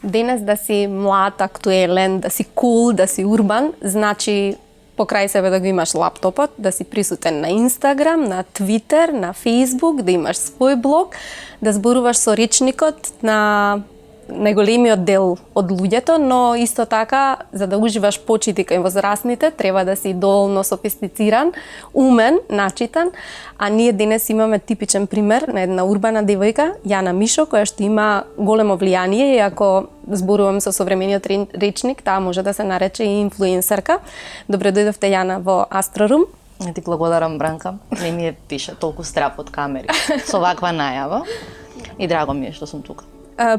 денес да си млад, актуелен, да си кул, да си урбан, значи покрај себе да го имаш лаптопот, да си присутен на Инстаграм, на Твитер, на Фејсбук, да имаш свој блог, да зборуваш со речникот на најголемиот дел од луѓето, но исто така, за да уживаш почити кај возрастните, треба да си доволно софистициран, умен, начитан, а ние денес имаме типичен пример на една урбана девојка, Јана Мишо, која што има големо влијание, и ако зборувам со современиот речник, таа може да се нарече и инфлуенсерка. Добре дојдовте, Јана, во Астрорум. Ти благодарам, Бранка. Не ми е пише толку страп од камери со ваква најава и драго ми е што сум тука.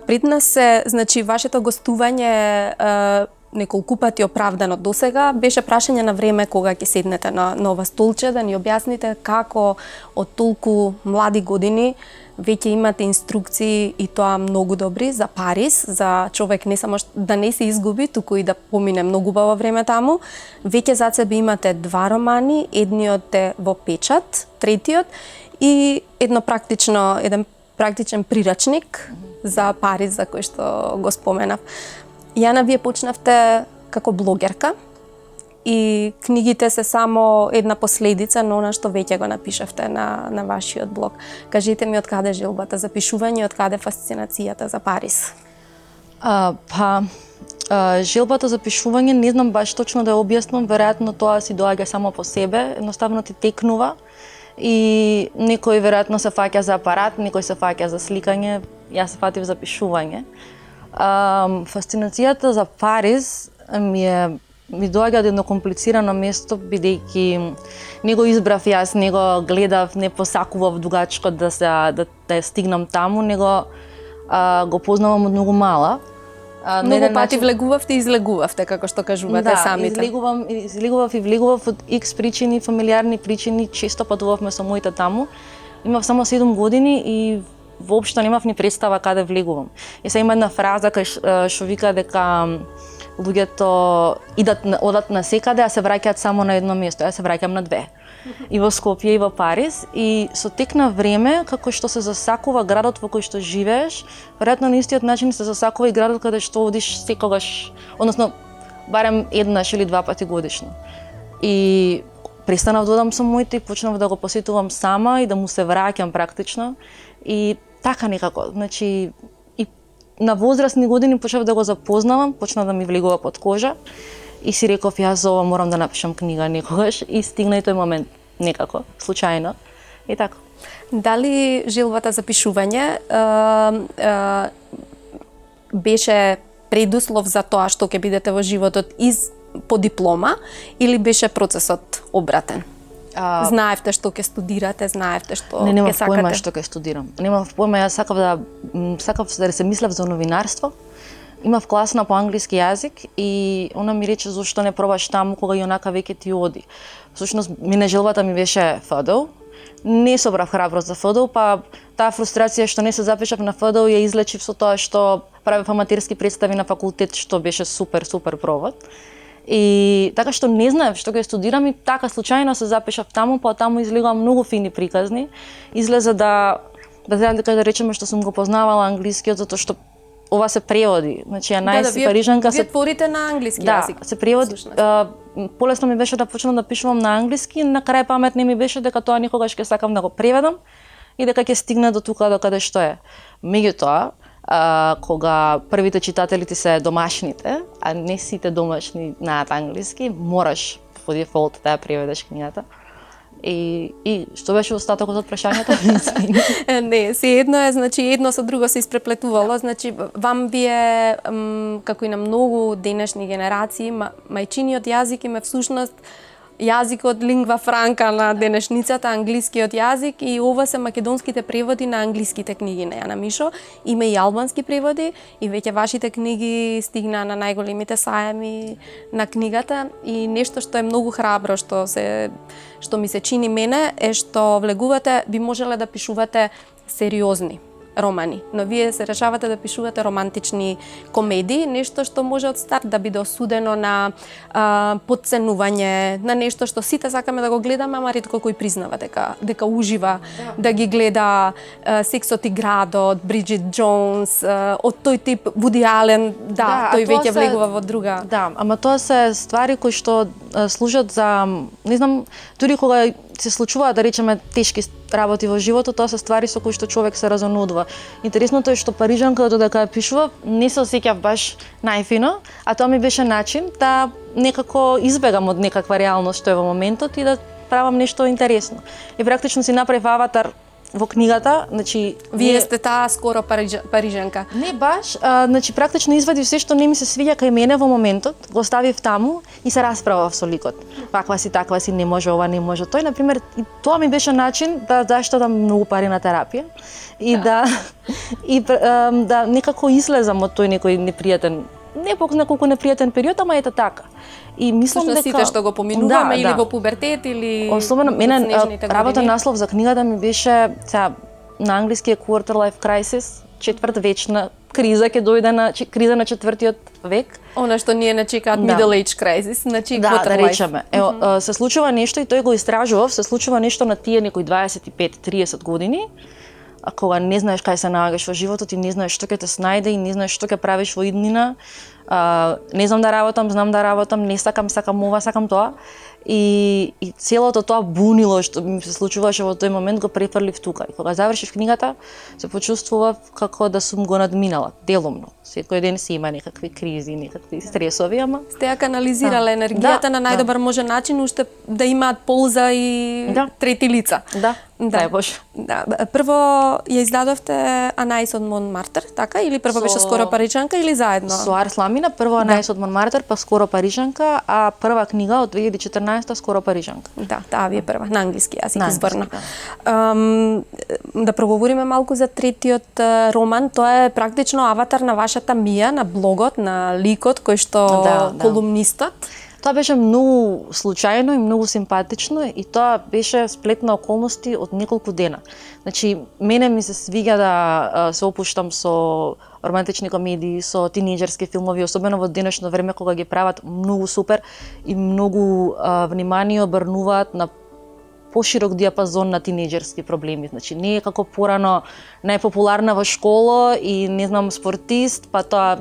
Пред нас се, значи, вашето гостување неколку пати оправдано досега, беше прашање на време кога ќе седнете на ова столче, да ни објасните како од толку млади години веќе имате инструкции, и тоа многу добри, за Париз, за човек не само да не се изгуби, туку и да помине многу убаво време таму. Веќе зад себе имате 2 романи, едниот е во печат, третиот, и еден практичен прирачник за Париз, за кој што го споменав. Јана, вие почнавте како блогерка и книгите се само една последица на она што веќе го напишавте на вашиот блог. Кажете ми, од каде желбата за пишување, од каде фасцинацијата за Париз? Желбата за пишување не знам баш точно да ја објаснам, веројатно тоа си доаѓа само по себе, едноставно ти текнува. И некој веројатно се фаќа за апарат, некој се фаќа за сликање, јас се фатив за пишување. Фасцинацијата за Париз ми доаѓа од едно комплицирано место, бидејќи не го избрав јас, не го гледав, не посакував дугачко да ја стигнам таму, него го познавам од многу мала. Многу пати влегувавте и излегувавте, како што кажувате самите. Излегував и влегував од X причини, фамилиарни причини, често патувавме со моите таму. Имав само 7 години и воопшто немав ни представа каде влегувам. И се има една фраза кај што вика дека луѓето одат на секаде, а се враќаат само на едно место. Јас се враќам на 2. И во Скопје и во Париз, и со тек на време, како што се засакува градот во кој што живееш, веројатно на истиот начин се засакува и градот каде што одиш секогаш, односно барем еднаш или 2 пати годишно. И престанав да одам со моите и почнав да го посетувам сама и да му се враќам практично. И така некако, значи и на возрастни години почнав да го запознавам, почна да ми влегува под кожа. И си реков, јас за ова морам да напишам книга некогаш, и стигна и тој момент некако, случајно, и така. Дали желбата за пишување беше предуслов за тоа што ќе бидете во животот по диплома, или беше процесот обратен? Знаевте што ќе студирате, знаевте што ќе сакате? Не, немав појма што ќе студирам. Немав појма, јас сакав да се мислев за новинарство. Имав класна по англиски јазик и она ми рече зошто не пробаш таму кога јонака веќе ти оди. Всушност, мине желбата ми беше ФДУ. Не собрав храброст за ФДУ, па таа фрустрација што не се запишав на ФДУ ја излечив со тоа што правев аматерски представи на факултет, што беше супер провод. И така што не знаев што ќе студирам, и така случајно се запишав таму, па таму излегува многу фини приказни. Излезе да речеме што сум го познавала англискиот, затоа што ова се преводи. Значи, парижанка вие творите на англиски јазик. Да, се преводи. Полесно ми беше да почнам да пишувам на англиски, на крај памет не ми беше дека тоа никогаш ќе сакам да го преведам и дека ќе стигне до тука до каде што е. Меѓутоа, кога првите читатели ти се домашните, а не сите домашни знаат англиски, мораш по дефолт да ја преведеш книгата. И што беше остатокот од прашањето? Не, се едно е, значи едно со друго се испреплетувало, значи вие како и на многу денешни генерации, мајчиниот јазик им е всушност јазикот лингва франка на денешницата, англискиот јазик, и ова се македонските преводи на англиските книги на Јана Мишо. Има и албански преводи, и веќе вашите книги стигна на најголемите сајми на книгата, и нешто што е многу храбро, што ми се чини мене, е што влегувате, би можеле да пишувате сериозни романи, но вие се решавате да пишувате романтични комедии, нешто што може од старт да биде осудено на подценување, на нешто што сите сакаме да го гледаме, ама ретко кој признава дека ужива да ги гледа Сексот и градот, Бриджит Джонс, од тој тип Вуди Ален, тој веќе влегува во друга. Да, ама тоа се ствари кои што служат за, не знам, дури кога се случуваат, да речеме, тешки работи во животот, тоа се ствари со кои што човек се разонудува. Интересното е што Парижанка додека ја пишува, не се осеќав баш најфино, а тоа ми беше начин да некако избегам од некаква реалност што е во моментот и да правам нешто интересно. И практично си направив аватар во книгата, значи Вие сте таа скоро парижанка. Не баш, значи практично извадив се што не ми се свиѓа кај мене во моментот, го ставив таму и се расправав со ликот. Ваква си, таква си, не може ова, не може тој. Например, и тоа ми беше начин да заштедам многу пари на терапија и да некако излезам од тој некој непријатен, не неколку непријатен период, ама ете така. И мислам дека сите што го поминуваме или во пубертет или особено мене работен наслов за книгата ми беше на англиски е Quarter Life Crisis, четвртвечна криза ќе дојде на криза на четвртиот век. Она што ние начекаат Middle Age Crisis, значи Quarter да Life. речеме. Ево, се случува нешто и тој го истражував, се случува нешто на тие некои 25-30 години, а кога не знаеш кај се наоѓаш во животот и не знаеш што ќе те снајде и не знаеш што ќе правиш во иднина, не знам да работам, знам да работам, не сакам ова, сакам тоа. И целото тоа бунило што ми се случуваше во тој момент го префрлив тука. И кога завршив книгата, се почувствував како да сум го надминала, делумно. Секој ден си има некакви кризи, некакви стресови, ама сте ја канализирале енергијата на најдобар можен начин, уште да имаат полза и трети лица. Дај Боже. Да, прво ја издадовте Анаис од Монмартр, така? Или прво беше Скоро парижанка или заедно? Со Арсламина, прво Анаис од Монмартр, па Скоро парижанка, а прва книга од 2014 Скоро парижанка. Да, таа ви е прва, на англиски јазик изборно. Да проговориме малку за третиот роман, тоа е практично аватар на вашата Мија, на блогот, на ликот кој што колумнистот. Тоа беше многу случајно и многу симпатично и тоа беше сплет на околности од неколку дена. Значи, мене ми се свиѓа да се опуштам со романтични комедии, со тинејџерски филмови, особено во денешно време кога ги прават многу супер и многу внимание обрнуваат на поширок диапазон на тинејџерски проблеми. Значи, не е како порано најпопуларна во школа и не знам спортист, па тоа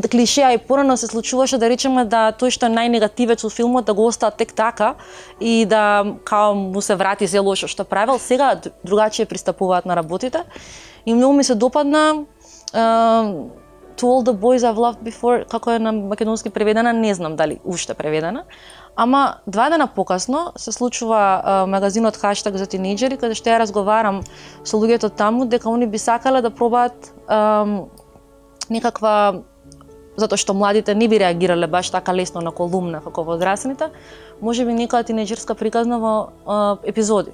клишеа и порано се случуваше да речеме да тој што е најнегативец во филмот да го остават тек така и да као му се врати се лошо што правел. Сега другачие пристапуваат на работите и многу ми се допадна To All the Boys I've Loved Before, како е на македонски преведена, не знам дали уште преведена. Ама 2 дена покасно се случува магазинот Хаштаг за тинејџери, каде што ја разговарам со луѓето таму дека они би сакале да пробаат некаква, затоа што младите не би реагирале баш така лесно на колумна како возрастните, можеби некоја тинејџерска приказна во епизоди.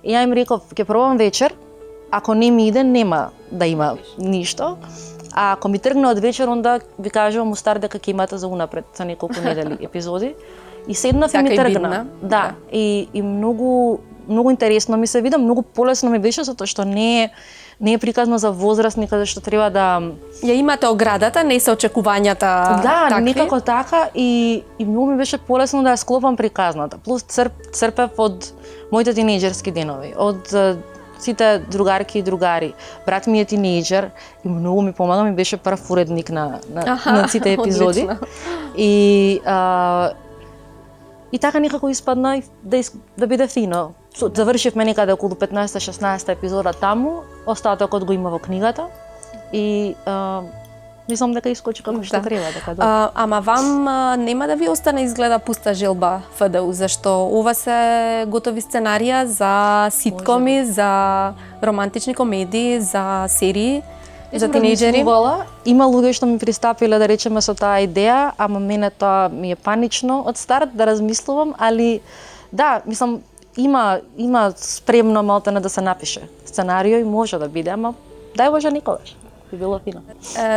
И ја им реков, ќе пробам вечер, ако не ми иде, нема да има ништо. А ако ми тргне од вечер, онда ви кажувам устар дека ќе имате за унапред за неколку недели епизоди. И седнав и ми тргна. Да, и многу интересно ми се вида, многу полесно ми беше затоа што не е приказно за возрастни каде што треба да ја имате оградата, не се очекувањата такви. Некако така и многу ми беше полесно да ја склопам приказната. Плюс црпев од моите тинејџерски денови, од сите другарки и другари. Брат ми е тинејџер и многу ми помага, ми беше прв уредник на сите епизоди. И така некако испадна да биде фино. Завршивме некаде околу 15-16 епизода таму, остатокот го има во книгата и мислам дека искочи како што треба дека добро. Ама вам нема да ви остане изгледа пуста желба ФДУ, зашто ова се готови сценарија за ситкоми, за романтични комедии, за серии за тинејџери. Има луѓе што ми пристапиле да речеме со таа идеја, ама мене тоа ми е панично од старт да размислувам, али да, мислам има спремно малтене да се напише сценарио и може да биде, ама дај Боже никогаш. би било фино.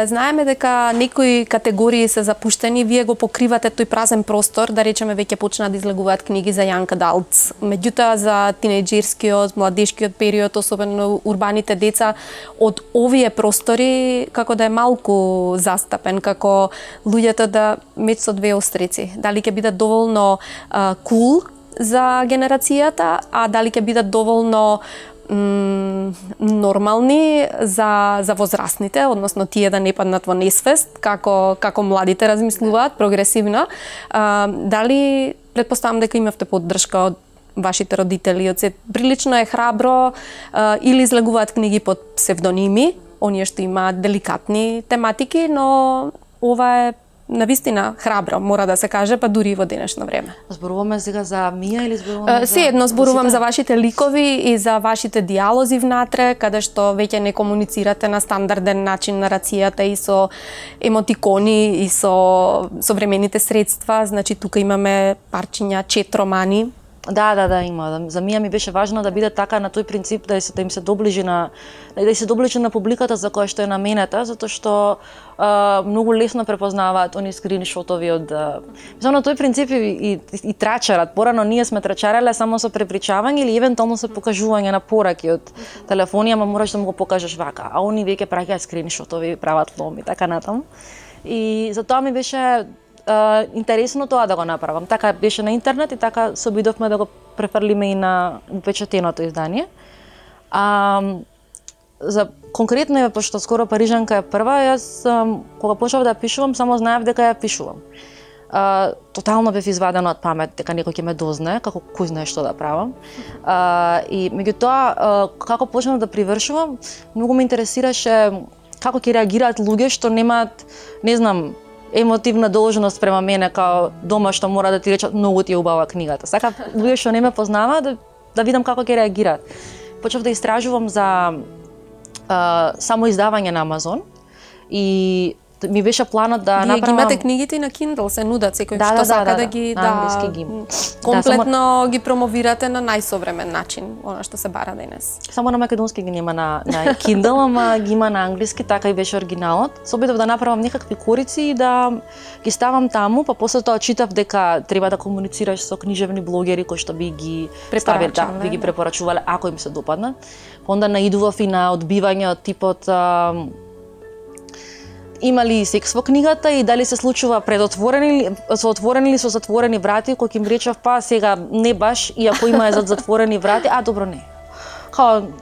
Знаеме дека некои категории се запуштени, вие го покривате тој празен простор, да речеме веќе почнаа да излегуваат книги за young adults. Меѓутоа за тинејџерскиот, младешкиот период, особено урбаните деца, од овие простори како да е малку застапен, како луѓето да меч со две острици. Дали ќе бидат доволно cool за генерацијата, а дали ќе бидат доволно нормални за возрастните, односно тие да не паднат во несвест, како младите размислуваат, прогресивно. Дали, предпоставам дека имавте поддршка од вашите родители, од се прилично е храбро, или излегуваат книги под псевдоними, оние што имаат деликатни тематики, но ова е навистина храбро, мора да се каже, па дури и во денешно време. Зборуваме сега за Мија или зборуваме Се едно зборувам за вашите ликови и за вашите диалози внатре, каде што веќе не комуницирате на стандарден начин нарацијата и со емотикони и со современите средства, значи тука имаме парчиња, чет романи. Да, има. За Мија ми беше важно да биде така на тој принцип да им се доближи на публиката за која што е наменета, затоа што многу лесно препознаваат они скриншотови од на тој принцип и трачарат. Порано ние сме трачарале само со препричавање или евентуално со покажување на пораки од телефони, ама мораш да му го покажеш вака, а они веќе праќаат скриншотови, прават флом и така натаму. И затоа ми беше интересно тоа да го направам. Така беше на интернет и така се обидовме да го префрлиме и на упечатеното издание. За конкретно, пошто скоро Парижанка е прва, јас кога почнав да пишувам, само знаев дека ја пишувам. Тотално бев извадена од памет дека некој ќе ме дознае, како кој знае што да правам. И меѓутоа, како почнав да привршувам, многу ме интересираше како ќе реагираат луѓе што немаат, не знам, емотивна должност према мене као дома што мора да ти речат многу ти е убава книгата. Сакав луѓе што не ме познаваат да видам како ќе реагираат. Почнав да истражувам за само издавање на Амазон и ми беше планот да направам... Вие ги имате книгите на Kindle, се нудат секој што сака да ги комплетно ги промовирате на најсовремен начин, она што се бара денес. Само на македонски ги нема на Kindle, ама ги има на англиски, така и беше оригиналот. Се обидов да направам некакви корици и да ги ставам таму, па после тоа читав дека треба да комуницираш со книжевни блогери кои што би ги ставиле, би ги препорачувале ако им се допаднат. Онда наидував и на одбивање од типот има ли секс во книгата и дали се случува пред отворени или со затворени врати, кој им речев па сега не баш, иако има е зад затворени врати, добро не.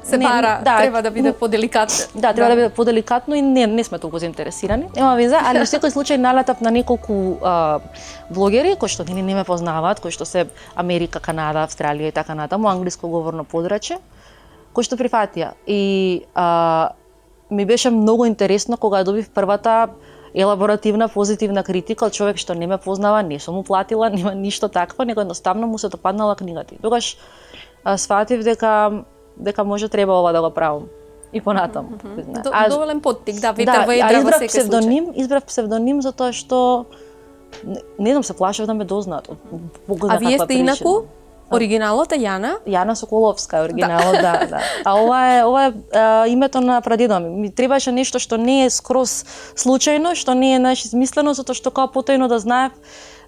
Се бара, треба да биде поделикатно. Да, треба да биде поделикатно и не сме толку заинтересирани. Нема везе, али во секој случај налетав на неколку блогери кои што не ме познаваат, кои што се Америка, Канада, Австралија и така натаму, англиско говорно подрачје, кои што прифатија. И ми беше многу интересно кога добив првата елаборативна, позитивна критика од човек што не ме познава, не сум му платила, нема ништо такво, него едноставно му се допаднала книгата. Тогаш сфатив дека може треба ова да го правам и понатаму. Доволен поттик, да, ветер во едра во секој случај. Избрав псевдоним затоа што не знам, се плашев да ме дознаат. А вие сте инаку? Оригиналот е Јана Соколовска е оригиналот, да. А ова е името на прадедо ми. Ми требаше нешто што не е скроз случајно, што не е измислено, затоа што као потајно да знаев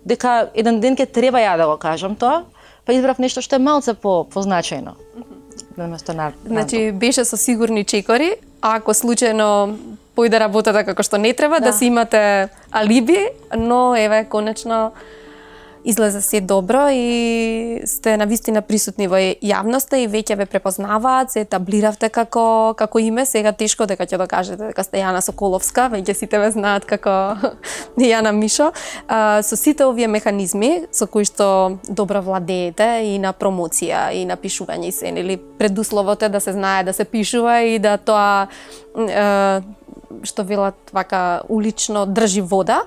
дека еден ден ќе треба ја да го кажам тоа, па избрав нешто што е малце позначајно. Значи беше со сигурни чекори, а ако случајно појде работата како што не треба, да си имате алиби, но еве конечно излезе се добро и сте навистина присутни во јавноста и веќе ве препознаваат, се етаблиравте како име, сега тешко дека ќе докажете дека сте Јана Соколовска, веќе сите ве знаат како Јана Мишо. Со сите овие механизми со кои што добро владеете и на промоција и на пишување и се, нели предусловот е да се знае да се пишува и да тоа што велат вака улично држи вода.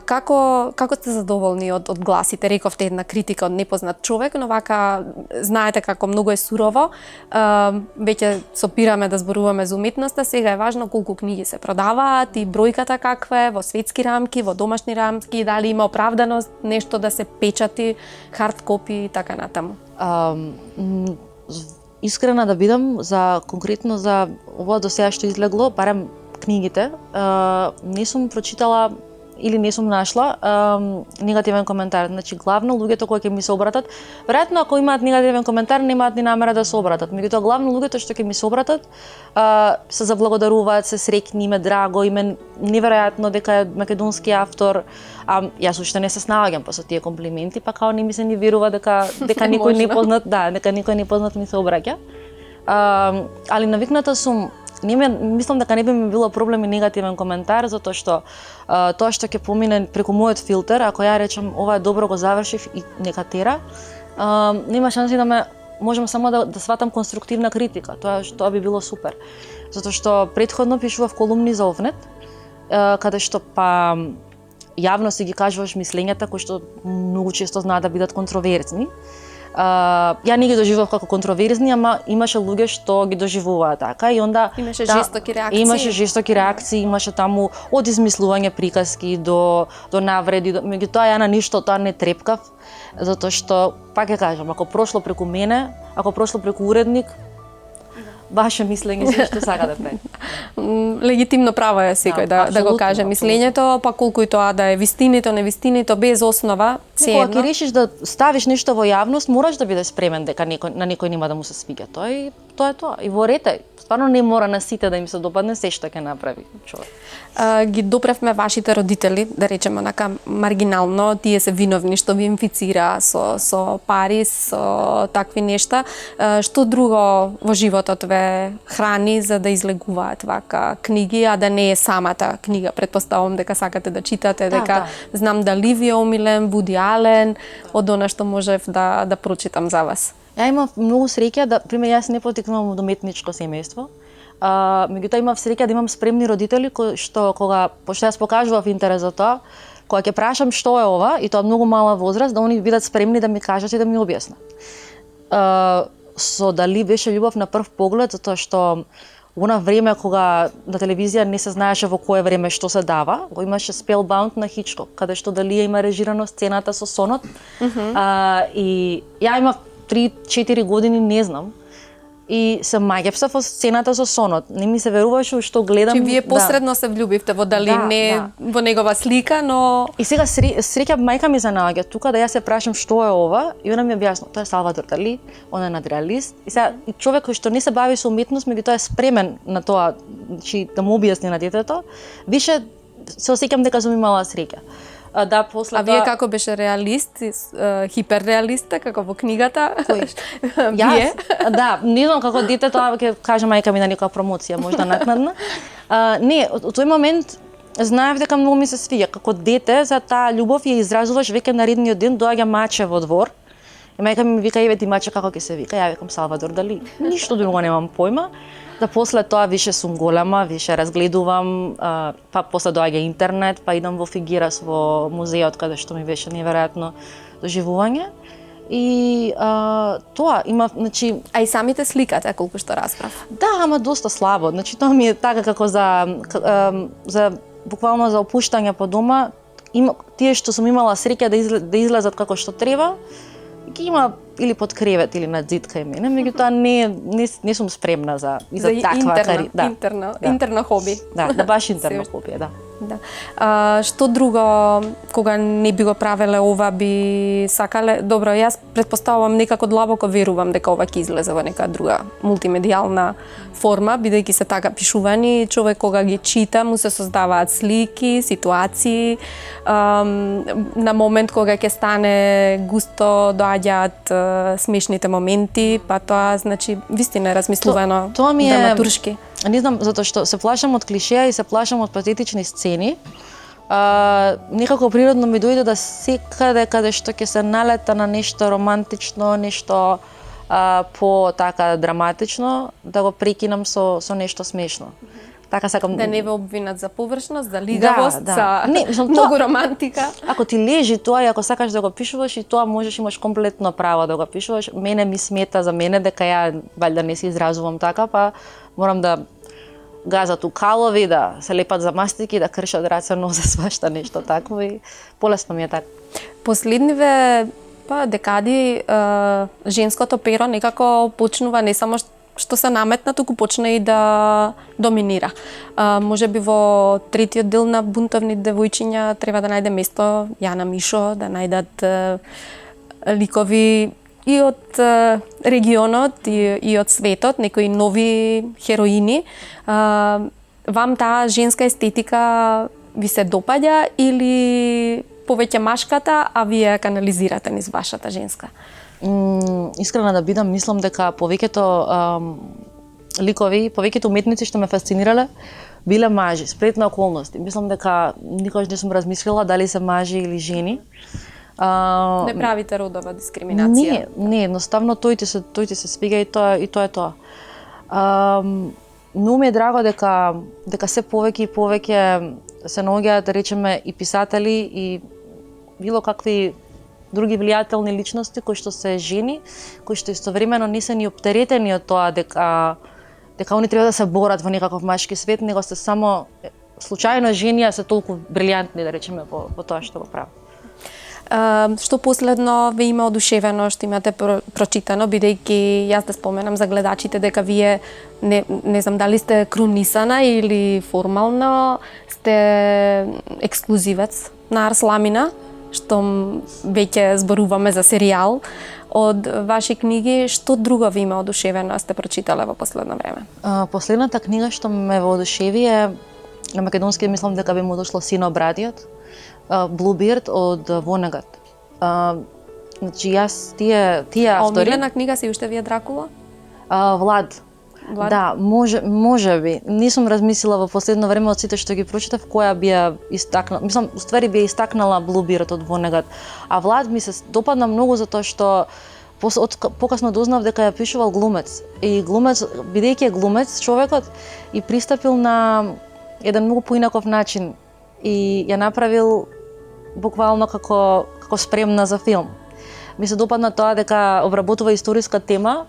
Како сте задоволни од гласите? Рековте една критика од непознат човек, но вака знаете како многу е сурово. Веќе сопираме да зборуваме за уметноста, сега е важно колку книги се продаваат и бројката каква е во светски рамки, во домашни рамки, дали има оправданост нешто да се печати, хард копи и така натаму. искрена да бидам за конкретно за ова до сега што излегло, барем книгите, не сум прочитала или не сум нашла негативен коментар. Значи главно луѓето кои ќе ми се обратат, веројатно ако имаат негативен коментар немаат ни намера да се обратат. Меѓутоа главно луѓето што ќе ми се обратат се заблагодаруваат, се среќни, им е драго, им е неверојатно дека е македонски автор. Јас уште не се снаоѓам со тие комплименти, па као не ми се ни верува дека никој непознат, дека никој непознат ми се обраќа. Али навикната сум. Мислам дека не би ми било проблем и негативен коментар, затоа што тоа што ќе помине преку мојот филтер, ако ја речам ова е добро, го завршив и нека тера, нема шанси да можам само да сватам конструктивна критика. Тоа би било супер. Затоа што претходно пишував колумни за Овнет, каде што јавно си ги кажуваш мислењата кои што многу често знаат да бидат контроверзни. Ја не ги доживував како контроверзни, ама имаше луѓе што ги доживуваа така и онда имаше жестоки реакции. Имаше жестоки реакции, имаше таму од измислување приказки до навреди, меѓутоа ја на ништо тоа не трепкав, затоа што пак ќе кажам, ако прошло преку мене, ако прошло преку уредник, ваше мислење се што сака да прави. Легитимно право е секој да го каже мислењето, па колку и тоа да е вистинито, невистинито, без основа, Кога ќе решиш да ставиш нешто во јавност, мораш да бидеш спремен дека на некој нема да му се свиѓа. Тоа е тоа. И во ред е. Стварно не мора на сите да им се допадне се што ќе направи човек. Ги допревме вашите родители, да речеме онака маргинално, тие се виновни што ви инфицира со пари, со такви нешта. Што друго во животот ве храни за да излегуваат вака книги, а да не е самата книга? Предпоставувам дека сакате да читате, дека знам дали ви е омилен, Вуди Ален, од она што можев да прочитам за вас. Ја имав многу среќа да, пример, јас не потекнувам од уметничко семејство. Меѓутоа имав среќа да имам спремни родители кои што пошто јас покажував интерес за тоа, кога ќе прашам што е ова и тоа многу мала возраст, да они бидат спремни да ми кажат и да ми објаснат. Со дали беше љубов на прв поглед, затоа што она време кога на телевизија не се знаеше во кое време што се дава, го имаше Spellbound на Хичкок, каде што дали има режирано сцената со сонот. И ја имав 3-4 години, не знам. И се маѓепсав во сцената со сонот. Не ми се веруваше што гледам. Чи вие посредно се влюбивте во дали во негова слика, но и сега среќа мајка ми се наоѓа тука да ја се прашам што е ова и она ми објасни, тоа е Салвадор Дали, он е надреалист. И сега човек кој што не се бави со уметност, меѓутоа е спремен на тоа, значи да му објасни на детето, више се осеќам дека сум имала среќа. Да, после вие како беше реалист, хиперреалиста, како во книгата? Кој? Јас? Да, не знам како дете, тоа ќе каже мајка ми на некоја промоција, можда накнадна. Не, од тој момент знаев дека многу ми се свиѓа. Како дете, за таа љубов ја изразуваш веќе наредниот ден, доаѓа маче во двор. И мајка ми вика, еве ти маче како ќе се вика? Ја викам Салвадор Дали. Ништо друго немам појма. Да после тоа више сум голема, више разгледувам, па после доаѓа интернет, па идам во Фигирас во музеот каде што ми беше неверојатно доживување. И тоа има, значи, а и самите сликате колку што разбрав. Да, ама доста слабо. Значи тоа ми е така како за буквално за опуштање по дома, тие што сум имала среќа да излезат како што треба, ги има или под кревет или на зид кај мене, меѓутоа не сум спремна за таква интерно хоби. Да, баш интерно хоби, да. Што друго кога не би го правеле ова би сакале? Добро, јас претпоставувам некако длабоко верувам дека ова ќе излезе во нека друга мултимедијална форма, бидејќи се така пишувани, човек кога ги чита му се создаваат слики, ситуации, на момент кога ќе стане густо доаѓаат смешните моменти, па тоа значи вистина е размислувано драматуршки. Не знам, затоа што се плашам од клишеа и се плашам од патетични сцени. Некако природно ми дојде да секаде каде што ќе се налета на нешто романтично, нешто по така драматично, да го прекинам со нешто смешно. Така сакам да не ве обвинат за површност, за лигавост, за многу романтика. Ако ти лежи тоа и ако сакаш да го пишуваш и тоа можеш, имаш комплетно право да го пишуваш. Мене ми смета за мене дека ја валјда не се изразувам така, па морам да газат у калови, да се лепат за мастики, да кршат раце, нозе свашта нешто такво и полесно ми е така. Последниве Европа, декади женското перо некако почнува не само што се наметна, туку почна и да доминира. Можеби во третиот дел на Бунтовни девојчиња треба да најде место Јана Мишо, да најдат ликови и од регионот и од светот, некои нови хероини. Вам таа женска естетика ви се допаѓа или повеќе машката, а вие канализирате низ вашата женска? Искрена да бидам, мислам дека повеќето ликови, повеќето уметници што ме фасцинирале биле мажи, спретна околности. Мислам дека никогаш не сум размислила дали се мажи или жени. Не правите родова дискриминација? Не, едноставно тој ти се свига и тоа е тоа. Многу ми е драго дека се повеќе и повеќе се наоѓаат, да речеме, и писатели и било какви други влијателни личности кои што се жени, кои што истовремено не се ни оптеретени од тоа дека они треба да се борат во некаков машки свет, него се само случајно жени, а се толку брилјантни, да речеме, во тоа што го прават. Што последно ве има одушевено, што имате прочитано, бидејќи јас да споменам за гледачите дека вие не знам дали сте крунисана или формално сте ексклузивец на Арс Ламина, што веќе зборуваме за серијал. Од ваши книги, што друго ви има одушевено сте прочитале во последно време? Последната книга што ме воодушеви е на македонски, мислам дека би му дошло Сино Брадиот, Bluebeard од Вонегат. Значи јас тие автори. Омилена книга си уште ви е Дракула? Влад. Да, може би. Не сум размислила во последно време од сите што ги прочитав која би ја истакнала. Мислам, уствари би ја истакнала Bluebeard од Вонегат. А Влад ми се допадна многу затоа што покасно дознав дека ја пишувал глумец. И глумец, бидејќи е глумец, човекот и пристапил на еден многу поинаков начин и ја направил буквално како спремна за филм. Ми се допадна тоа дека обработува историска тема,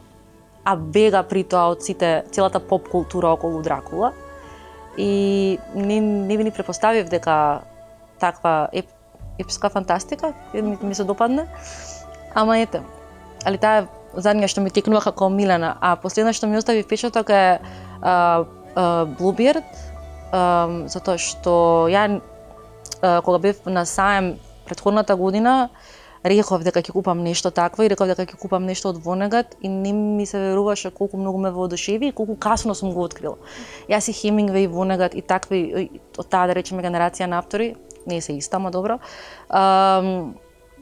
а бега при тоа од целата поп култура околу Дракула. И не ви ни препоставив дека таква епска фантастика ми се допадна. Ама ете, али таа е заднја што ми текнува како омилена, а последна што ми остави впечаток е Bluebeard, затоа што ја кога бев на саем претходната година, реков дека ќе купам нешто такво и реков дека ќе купам нешто од Вонегат и не ми се веруваше колку многу ме воодушеви и колку касно сум го открила. Јас и Хемингвеј, Вонегат и такви од таа, да речеме, генерација на автори, не се иста, ама добро,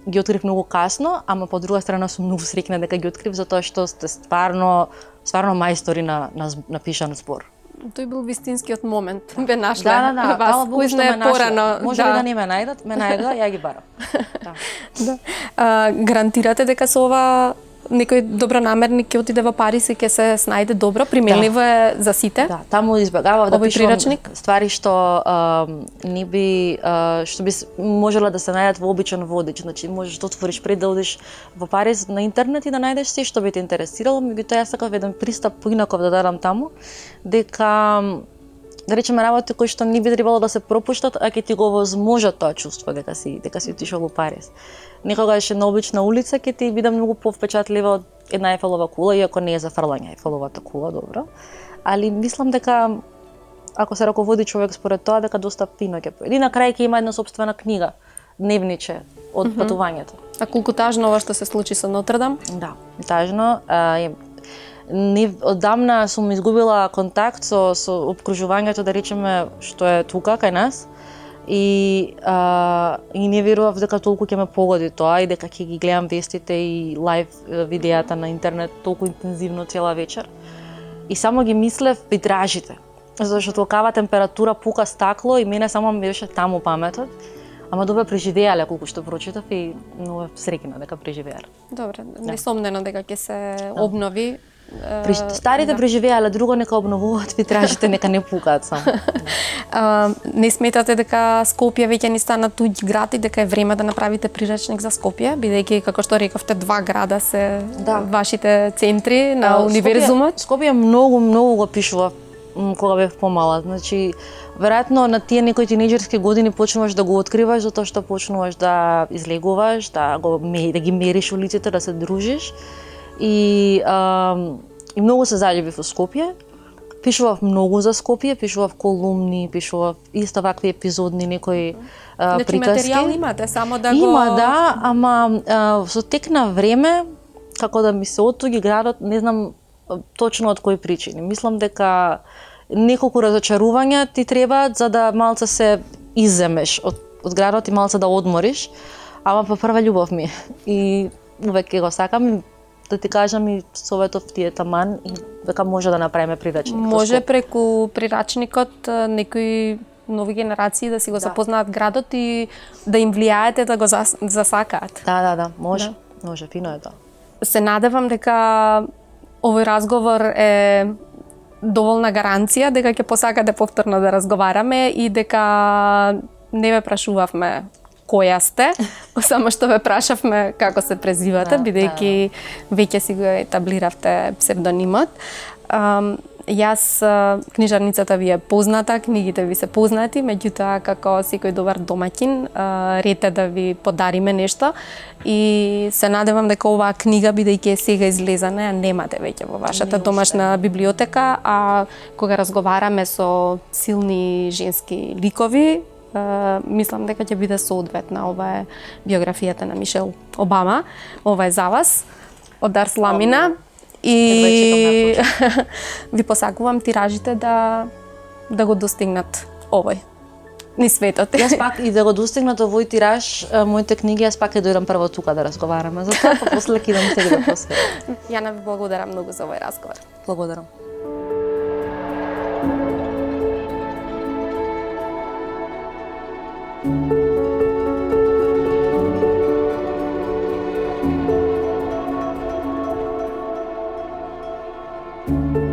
ги открив многу касно, ама по друга страна сум многу среќна дека ги открив затоа што сте стварно мајстори на пишан збор. Тој бил вистинскиот момент. Бе нашле. Да, вас кузне порано. Може да не ме најдат, ја ги барам. Да. Гарантирате дека со ова некој добронамерник ќе отиде во Париз и ќе се снајде добро, применливо е за сите? Да, таму избегавав да пишувам прирачник? ствари што што би можела да се најдат во обичен водич. Значи можеш да отвориш пред да одиш во Париз на интернет и да најдеш се што би те интересирало, меѓутоа јас сакав еден пристап поинаков да дадам таму, дека да речеме работи кои што не би требало да се пропуштат, а ќе ти го возможат тоа чувство дека си отишол во Париз. Некогаш на обична улица ќе ти биде многу повпечатлива од една Ефелова кула, иако не е за фрлање Ефеловата кула, добро. Али мислам дека ако се раководи човек според тоа, дека доста фино ќе поеди. И на крај ќе има една сопствена книга, дневниче од патувањето. А колку тажно ова што се случи со Нотр-Дам? Да, тажно. Одамна сум изгубила контакт со опкружувањето, да речеме, што е тука кај нас. И не верував дека толку ќе ме погоди тоа и дека ќе ги гледам вестите и лайв видеата на интернет толку интензивно цела вечер. И само ги мислев витражите. Затоа што толкава температура пука стакло и мене само ми беше таму паметот. Ама добро преживеале колку што прочитав и многу среќна дека преживеале. Добре, несомнено дека ќе се обнови. Старите преживеале, друго нека обновуваат витражите, нека не пукаат само. Не сметате дека Скопје веќе ни стана туѓ град и дека е време да направите прирачник за Скопје, бидејќи како што рековте два града се вашите центри на универзумот? Скопје многу го пишував кога бев помала. Значи, веројатно на тие некои тинеџерски години почнуваш да го откриваш затоа што почнуваш да излегуваш, да ги мериш улиците, да се дружиш. И многу се заљубив во Скопје. Пишував многу за Скопје, пишував колумни, пишував исто вакви епизодни некои приказки. Значи материјал имате, само да го... Има, да, ама со тек на време, како да ми се оттуги градот, не знам точно од кои причини. Мислам дека неколку разочарувања ти требаат за да малце се изземеш од градот и малце да одмориш, ама па прва љубов ми и увек ќе го сакам. Да ти кажам и советов ти е таман и дека може да направиме прирачник. Може преку прирачникот некои нови генерации да си го запознаат градот и да им влијаете да го засакаат. Да, може. Да. Може, фино е тоа. Се надевам дека овој разговор е доволна гаранција дека ќе посакате повторно да разговараме и дека не ве прашувавме која сте, само што ве прашавме како се презивате, бидејќи веќе си го етаблиравте псевдонимот. Јас, книжарницата ви е позната, книгите ви се познати, меѓутоа како секој добар домаќин, ред е да ви подариме нешто и се надевам дека оваа книга, бидејќи е сега излезана, немате веќе во вашата домашна библиотека, а кога разговараме со силни женски ликови, мислам дека ќе биде соодветна. Ова е биографијата на Мишел Обама. Ова е за вас од Дарс Ламина и ви посакувам тиражите да го достигнат овој ни светот. Јас пак и да го достигнат овој тираж, моите книги, јас пак ќе дојдам прво тука да разговараме за тоа, па после ќе идам сега да посве. Јана, ви благодарам многу за овој разговор. Благодарам. Thank you.